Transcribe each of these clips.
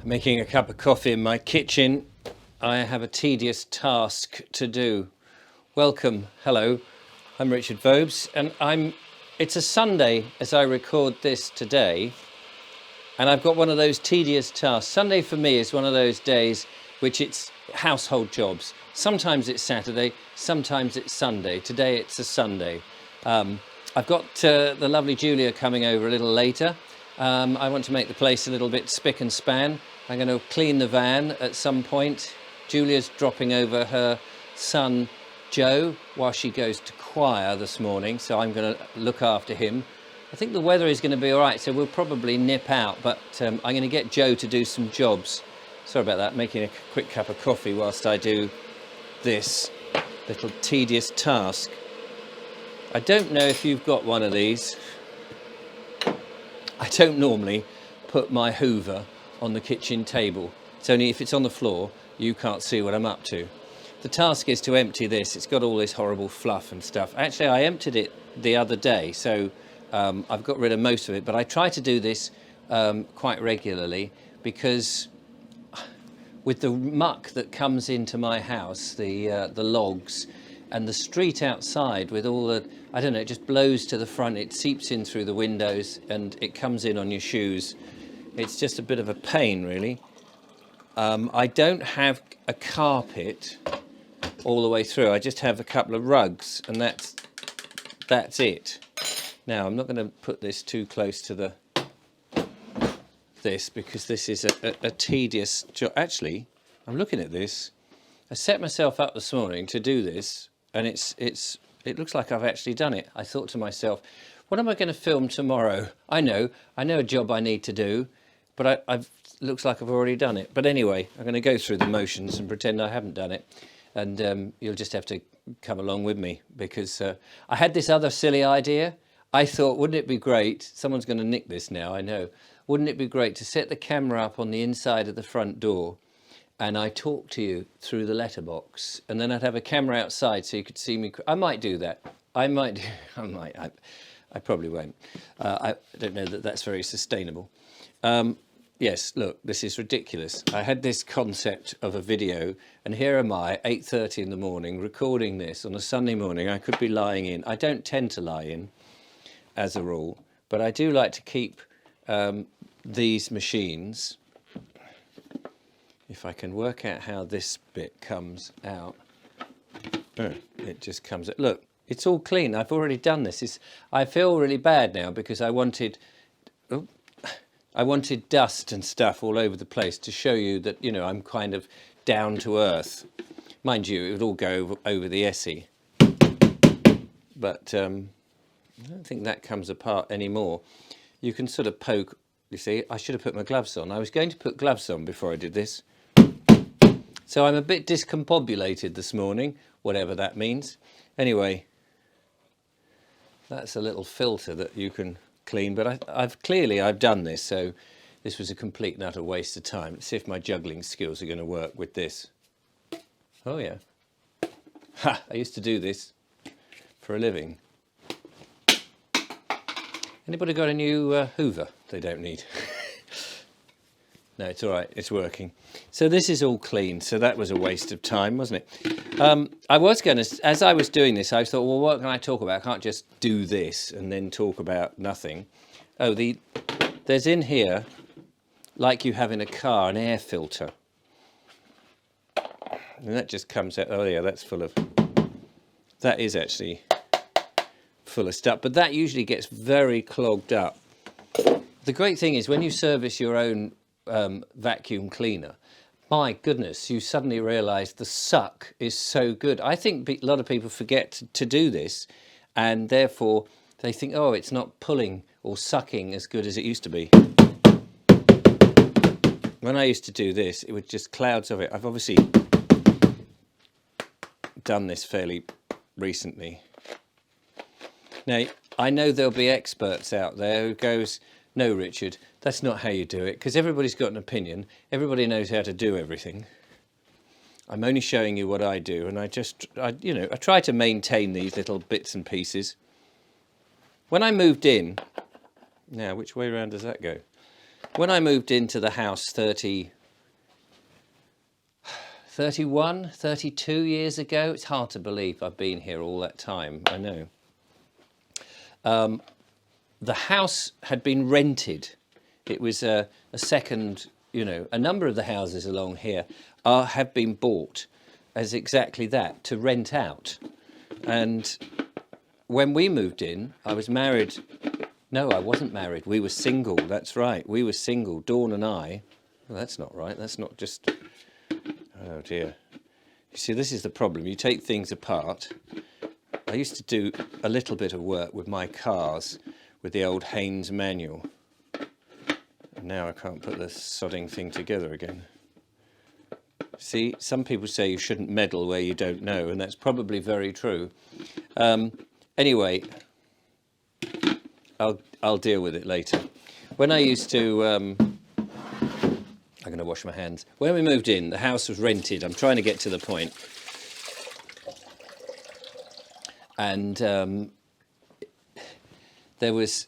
Making a cup of coffee in my kitchen. I have a tedious task to do. Welcome, hello, I'm Richard Vobes, and it's a Sunday as I record this today, and I've got one of those tedious tasks. Sunday for me is one of those days which it's household jobs. Sometimes it's Saturday, sometimes it's Sunday. Today it's a Sunday. I've got the lovely Julia coming over a little later. I want to make the place a little bit spick and span. I'm going to clean the van at some point. Julia's dropping over her son Joe while she goes to choir this morning, so I'm going to look after him. I think the weather is going to be all right, so we'll probably nip out, but I'm going to get Joe to do some jobs. Sorry about that, making a quick cup of coffee whilst I do this little tedious task. I don't know if you've got one of these. I don't normally put my Hoover on the kitchen table. It's only if it's on the floor, you can't see what I'm up to. The task is to empty this. It's got all this horrible fluff and stuff. Actually, I emptied it the other day, so I've got rid of most of it, but I try to do this quite regularly because with the muck that comes into my house, the logs, and the street outside with all the, I don't know, it just blows to the front, it seeps in through the windows and it comes in on your shoes. It's just a bit of a pain, really. I don't have a carpet all the way through. I just have a couple of rugs, and that's it. Now, I'm not going to put this too close to this because this is a tedious job. Actually, I'm looking at this. I set myself up this morning to do this, and it looks like I've actually done it. I thought to myself, what am I going to film tomorrow? I know a job I need to do, but I've looks like I've already done it. But anyway, I'm going to go through the motions and pretend I haven't done it, and you'll just have to come along with me because I had this other silly idea. I thought, wouldn't it be great? Someone's going to nick this now, I know. Wouldn't it be great to set the camera up on the inside of the front door, and I talk to you through the letterbox, and then I'd have a camera outside so you could see me. I might do that. I probably won't. I don't know that that's very sustainable. Yes, look, this is ridiculous. I had this concept of a video, and here am I, 8:30 in the morning, recording this on a Sunday morning. I could be lying in. I don't tend to lie in, as a rule, but I do like to keep these machines. If I can work out how this bit comes out, it just comes out. Look, it's all clean. I've already done this. I feel really bad now because I wanted dust and stuff all over the place to show you that, you know, I'm kind of down to earth. Mind you, it would all go over the Essie, but I don't think that comes apart anymore. You can sort of poke. You see, I should have put my gloves on. I was going to put gloves on before I did this. So I'm a bit discombobulated this morning, whatever that means. Anyway, that's a little filter that you can clean, but I've done this, so this was a complete and utter waste of time. Let's see if my juggling skills are going to work with this. Oh yeah. Ha! I used to do this for a living. Anybody got a new Hoover they don't need? No, it's all right, it's working. So this is all clean, so that was a waste of time, wasn't it? I was going to, as I was doing this, I thought, well, what can I talk about? I can't just do this and then talk about nothing. Oh, there's in here, like you have in a car, an air filter. And that just comes out, oh yeah, that's full of, that is actually full of stuff, but that usually gets very clogged up. The great thing is when you service your own vacuum cleaner, my goodness, you suddenly realise the suck is so good. I think a lot of people forget to do this, and therefore they think, oh, it's not pulling or sucking as good as it used to be. When I used to do this, it was just clouds of it. I've obviously done this fairly recently. Now, I know there'll be experts out there who goes, no, Richard, that's not how you do it, because everybody's got an opinion. Everybody knows how to do everything. I'm only showing you what I do, and I try to maintain these little bits and pieces. When I moved in, now, which way around does that go? When I moved into the house 31, 32 years ago, it's hard to believe I've been here all that time, I know. The house had been rented. It was a second, a number of the houses along here have been bought as exactly that, to rent out. And when we moved in, I was married. No, I wasn't married. We were single. That's right. We were single, Dawn and I. Well, that's not right. That's not just... Oh, dear. You see, this is the problem. You take things apart. I used to do a little bit of work with my cars with the old Haynes manual. And now I can't put the sodding thing together again. See, some people say you shouldn't meddle where you don't know, and that's probably very true. Anyway, I'll deal with it later. When I used to... I'm going to wash my hands. When we moved in, the house was rented. I'm trying to get to the point. And there was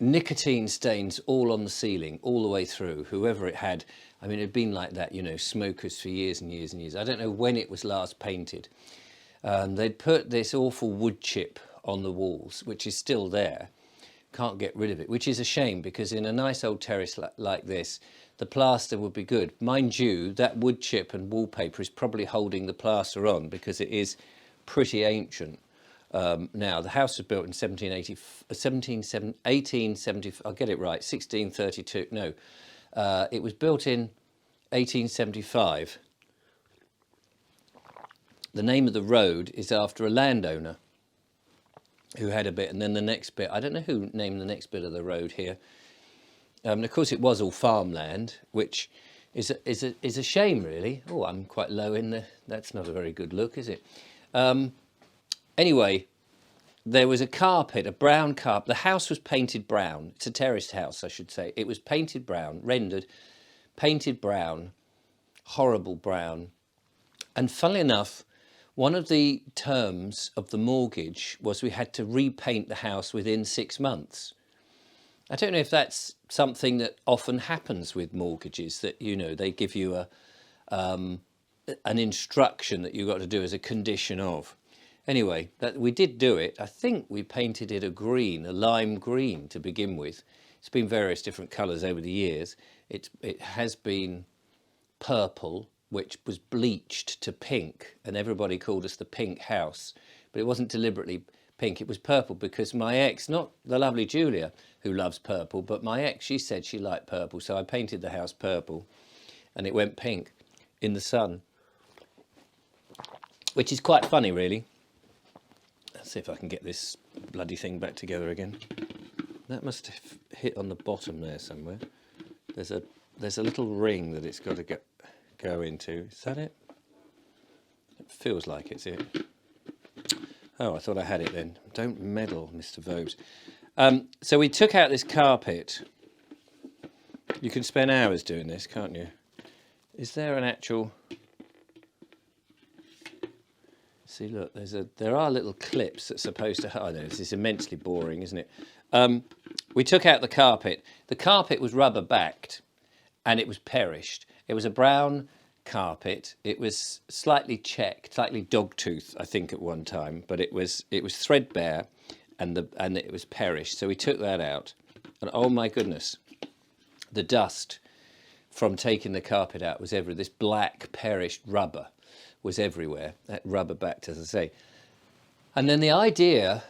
nicotine stains all on the ceiling, all the way through, whoever it had. I mean, it had been like that, smokers for years and years and years. I don't know when it was last painted. They'd put this awful wood chip on the walls, which is still there. Can't get rid of it, which is a shame, because in a nice old terrace like this, the plaster would be good. Mind you, that wood chip and wallpaper is probably holding the plaster on, because it is pretty ancient. Now, the house was built in 1870, I'll get it right, 1632, no. It was built in 1875. The name of the road is after a landowner who had a bit, and then the next bit, I don't know who named the next bit of the road here. And of course it was all farmland, which is a shame, really. Oh, I'm quite low in there. That's not a very good look, is it? Anyway, there was a carpet, a brown carpet. The house was painted brown. It's a terraced house, I should say. It was painted brown, rendered, painted brown, horrible brown. And funnily enough, one of the terms of the mortgage was we had to repaint the house within 6 months. I don't know if that's something that often happens with mortgages, that, they give you an instruction that you've got to do as a condition of. Anyway, we did do it. I think we painted it a green, a lime green to begin with. It's been various different colours over the years. It has been purple, which was bleached to pink, and everybody called us the pink house. But it wasn't deliberately pink, it was purple, because my ex, not the lovely Julia, who loves purple, but my ex, she said she liked purple, so I painted the house purple, and it went pink in the sun. Which is quite funny, really. Let's see if I can get this bloody thing back together again. That must have hit on the bottom there somewhere. There's a little ring that it's got to go into. Is that it? It feels like it's it. Oh, I thought I had it then. Don't meddle, Mr. Vobes. So we took out this carpet. You can spend hours doing this, can't you? Is there an actual... See, look, there are little clips that's supposed to... Oh, no, this is immensely boring, isn't it? We took out the carpet. The carpet was rubber-backed, and it was perished. It was a brown carpet. It was slightly checked, slightly dogtooth, I think, at one time, but it was threadbare, and it was perished. So we took that out, and oh my goodness, the dust from taking the carpet out was everywhere. This black perished rubber was everywhere. That rubber backed, as I say. And then the idea,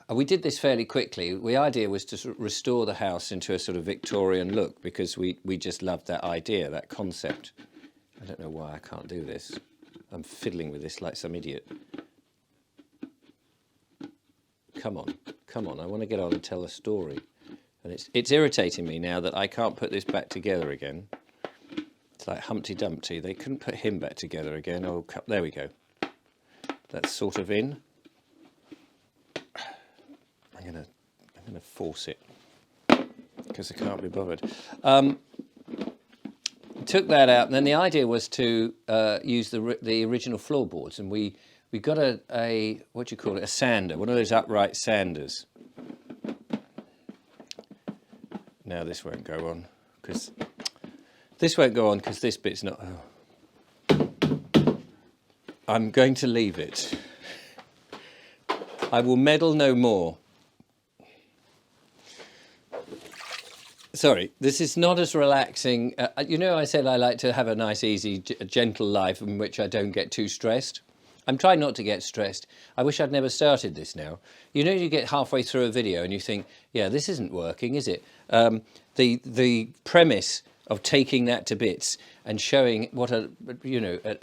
we did this fairly quickly. The idea was to restore the house into a sort of Victorian look, because we just loved that idea, that concept. I don't know why I can't do this. I'm fiddling with this like some idiot. Come on, I want to get on and tell a story. And it's irritating me now that I can't put this back together again. It's like Humpty Dumpty. They couldn't put him back together again. Oh, there we go. That's sort of in. I'm gonna force it because I can't be bothered. Took that out, and then the idea was to use the original floorboards, and we got a what do you call it, a sander, one of those upright sanders. Now this won't go on. because this won't go on because this bit's not... Oh. I'm going to leave it. I will meddle no more. Sorry, this is not as relaxing. You know, I said I like to have a nice, easy, gentle life in which I don't get too stressed. I'm trying not to get stressed. I wish I'd never started this now. You know, you get halfway through a video and you think, yeah, this isn't working, is it? The premise of taking that to bits and showing what a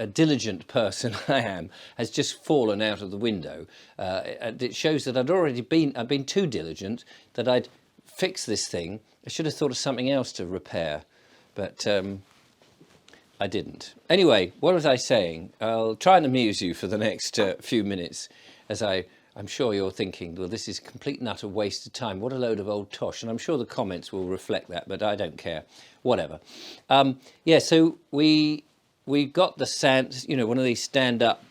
diligent person I am has just fallen out of the window. It shows that I've been too diligent, that I'd fix this thing. I should have thought of something else to repair, but I didn't. Anyway, what was I saying? I'll try and amuse you for the next few minutes, as I'm sure you're thinking, well, this is a complete and utter waste of time. What a load of old tosh. And I'm sure the comments will reflect that, but I don't care. Whatever. Yeah, so we got the sand, you know, one of these stand-up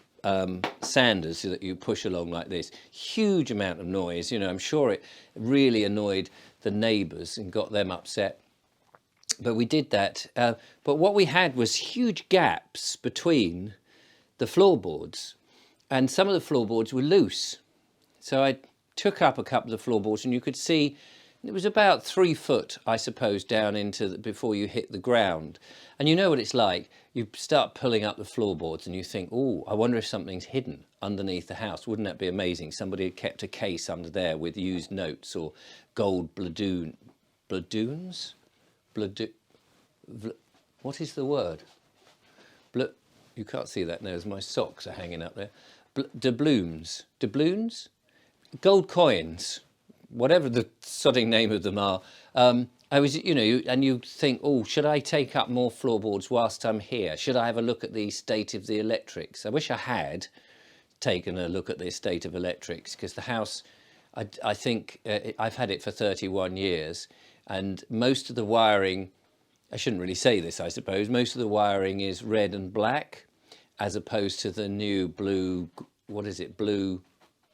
sanders that you push along like this. Huge amount of noise. You know, I'm sure it really annoyed the neighbours and got them upset. But we did that. But what we had was huge gaps between the floorboards, and some of the floorboards were loose. So I took up a couple of the floorboards, and you could see it was about 3 foot, I suppose, down into before you hit the ground. And you know what it's like. You start pulling up the floorboards and you think, oh, I wonder if something's hidden underneath the house. Wouldn't that be amazing? Somebody had kept a case under there with used notes or gold bladoons? What is the word? You can't see that now as my socks are hanging up there. Doubloons? Gold coins, whatever the sodding name of them are. I was, you know, and you think, oh, should I take up more floorboards whilst I'm here? Should I have a look at the state of the electrics? I wish I had taken a look at the state of electrics, because the house, I think I've had it for 31 years, and most of the wiring, I shouldn't really say this, I suppose, most of the wiring is red and black, as opposed to the new blue, what is it, blue,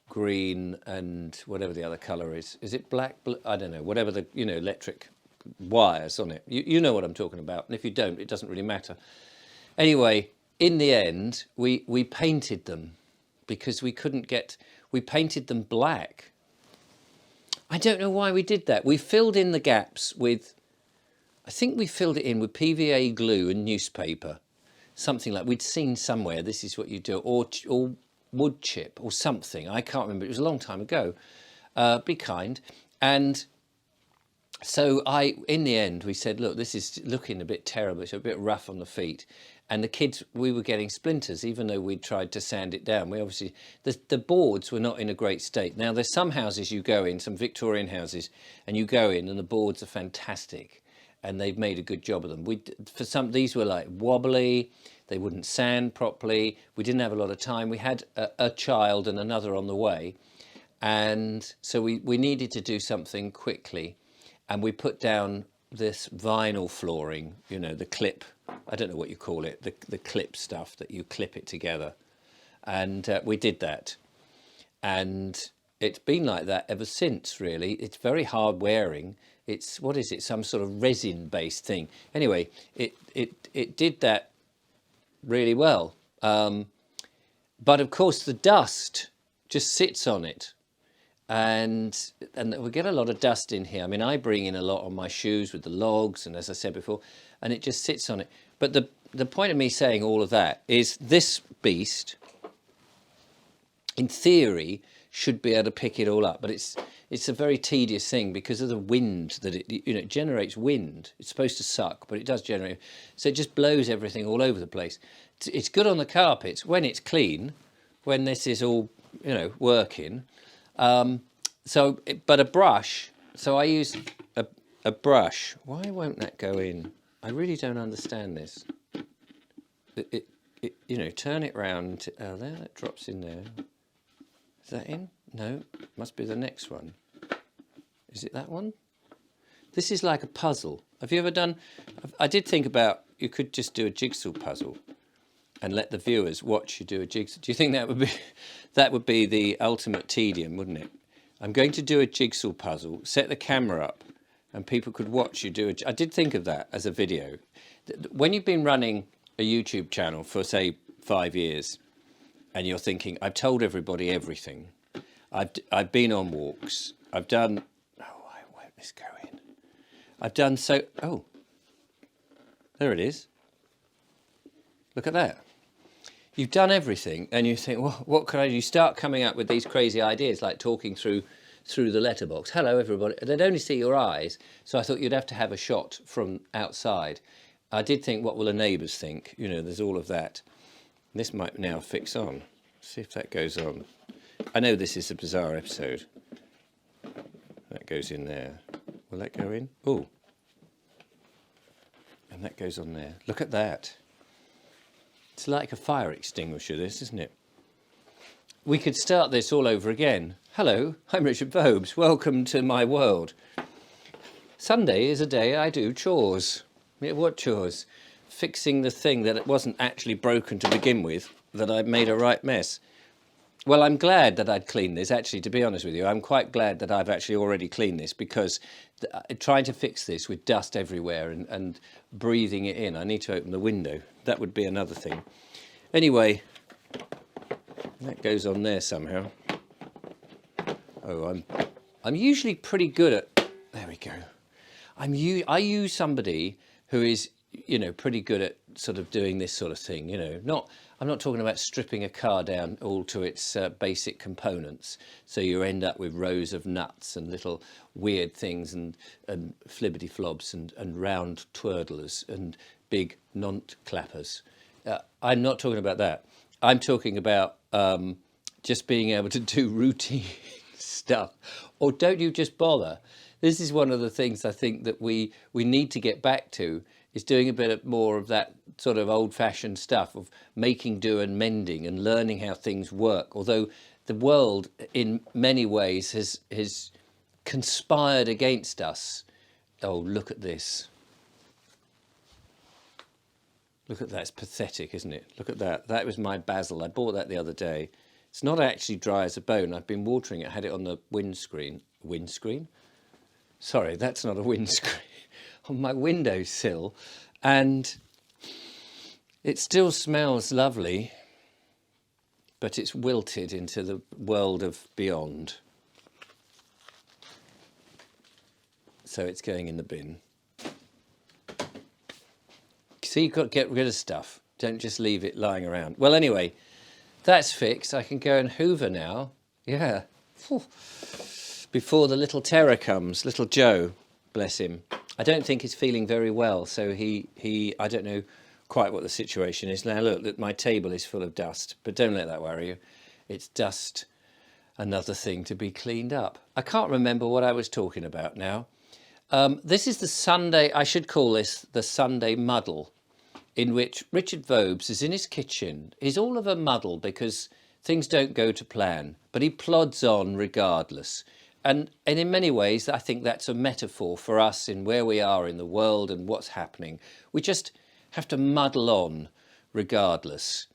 green, and whatever the other colour is. Is it black? I don't know, whatever the, you know, electric wires on it. You know what I'm talking about, and if you don't, it doesn't really matter. Anyway, in the end, we painted them, because we painted them black. I don't know why we did that. We filled in the gaps with, I think we filled it in with PVA glue and newspaper, something like we'd seen somewhere, this is what you do, or wood chip or something. I can't remember. It was a long time ago. Be kind. And so in the end, we said, look, this is looking a bit terrible. It's a bit rough on the feet. And the kids, we were getting splinters, even though we tried to sand it down. We obviously, the boards were not in a great state. Now, there's some houses you go in, some Victorian houses, and you go in and the boards are fantastic. And they've made a good job of them. For some, these were like wobbly, they wouldn't sand properly. We didn't have a lot of time. We had a child and another on the way. And so we needed to do something quickly. And we put down this vinyl flooring, you know, the clip, I don't know what you call it, the clip stuff that you clip it together. And we did that. And it's been like that ever since, really. It's very hard wearing. It's, what is it, some sort of resin based thing. Anyway, it did that really well. But of course the dust just sits on it, and we get a lot of dust in here. I mean, I bring in a lot on my shoes with the logs, and as I said before, and it just sits on it. But the point of me saying all of that is this beast, in theory, should be able to pick it all up, but it's a very tedious thing because of the wind that it generates wind. It's supposed to suck, but it does generate, so it just blows everything all over the place. It's good on the carpets when it's clean, when this is all, you know, working. But a brush, so I use a brush. Why won't that go in? I really don't understand this. You know, turn it round. Oh, there, that drops in there. Is that in? No, must be the next one. Is it that one? This is like a puzzle. Have you ever done, I did think about, you could just do a jigsaw puzzle and let the viewers watch you do a jigsaw. Do you think that would be the ultimate tedium, wouldn't it? I'm going to do a jigsaw puzzle, set the camera up and people could watch you do it. I did think of that as a video. When you've been running a YouTube channel for, say, 5 years, and you're thinking, I've told everybody everything. I've been on walks. I've done... Oh, why won't this go in? I've done so... Oh, there it is. Look at that. You've done everything, and you think, well, what could I do? You start coming up with these crazy ideas, like talking through the letterbox. Hello, everybody. They'd only see your eyes, so I thought you'd have to have a shot from outside. I did think, what will the neighbours think? You know, there's all of that. This might now fix on. See if that goes on. I know this is a bizarre episode. That goes in there. Will that go in? Oh. And that goes on there. Look at that. It's like a fire extinguisher, this, isn't it? We could start this all over again. Hello, I'm Richard Vobes. Welcome to my world. Sunday is a day I do chores. Yeah, what chores? Fixing the thing that it wasn't actually broken to begin with, that I'd made a right mess. Well, I'm glad that I'd cleaned this, actually, to be honest with you. I'm quite glad that I've actually already cleaned this, because trying to fix this with dust everywhere and breathing it in, I need to open the window. That would be another thing. Anyway, that goes on there somehow. Oh, I'm usually pretty good at... There we go. I use somebody who is, you know, pretty good at sort of doing this sort of thing, you know. I'm not talking about stripping a car down all to its basic components, so you end up with rows of nuts and little weird things and flibbity flobs and round twirlers and big nont clappers. I'm not talking about that. I'm talking about just being able to do routine stuff. Or don't you just bother? This is one of the things I think that we need to get back to, is doing a bit more of that sort of old-fashioned stuff of making do and mending and learning how things work. Although the world in many ways has conspired against us. Oh, look at this. Look at that, it's pathetic, isn't it? Look at that. That was my basil. I bought that the other day. It's not actually dry as a bone. I've been watering it, had it on the windscreen. Windscreen? Sorry, that's not a windscreen. On my windowsill. And it still smells lovely, but it's wilted into the world of beyond. So it's going in the bin. See, you've got to get rid of stuff. Don't just leave it lying around. Well, anyway, that's fixed. I can go and hoover now. Yeah. Before the little terror comes, little Joe, bless him. I don't think he's feeling very well, so he I don't know quite what the situation is. Now look, my table is full of dust, but don't let that worry you. It's dust, another thing to be cleaned up. I can't remember what I was talking about now. This is the Sunday, I should call this the Sunday muddle, in which Richard Vobes is in his kitchen. He's all of a muddle because things don't go to plan, but he plods on regardless. And in many ways, I think that's a metaphor for us in where we are in the world and what's happening. We just have to muddle on regardless.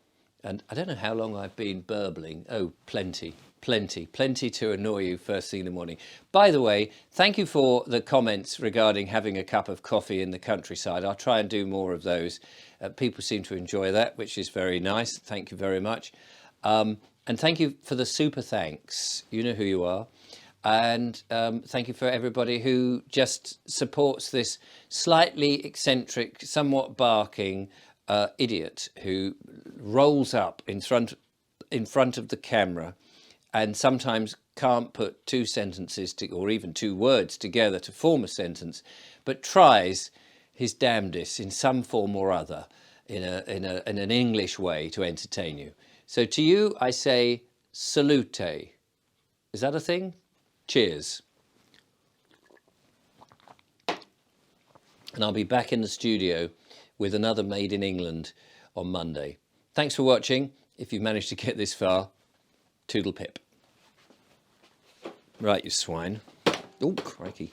And I don't know how long I've been burbling. Oh, plenty to annoy you first thing in the morning. By the way, thank you for the comments regarding having a cup of coffee in the countryside. I'll try and do more of those. People seem to enjoy that, which is very nice. Thank you very much. And thank you for the super thanks. You know who you are. And thank you for everybody who just supports this slightly eccentric, somewhat barking idiot who rolls up in front of the camera and sometimes can't put two sentences or even two words together to form a sentence, but tries his damnedest in some form or other in an English way to entertain you. So to you I say salute. Is that a thing? Cheers. And I'll be back in the studio with another Made in England on Monday. Thanks for watching. If you've managed to get this far, toodle pip. Right, you swine. Oh, crikey.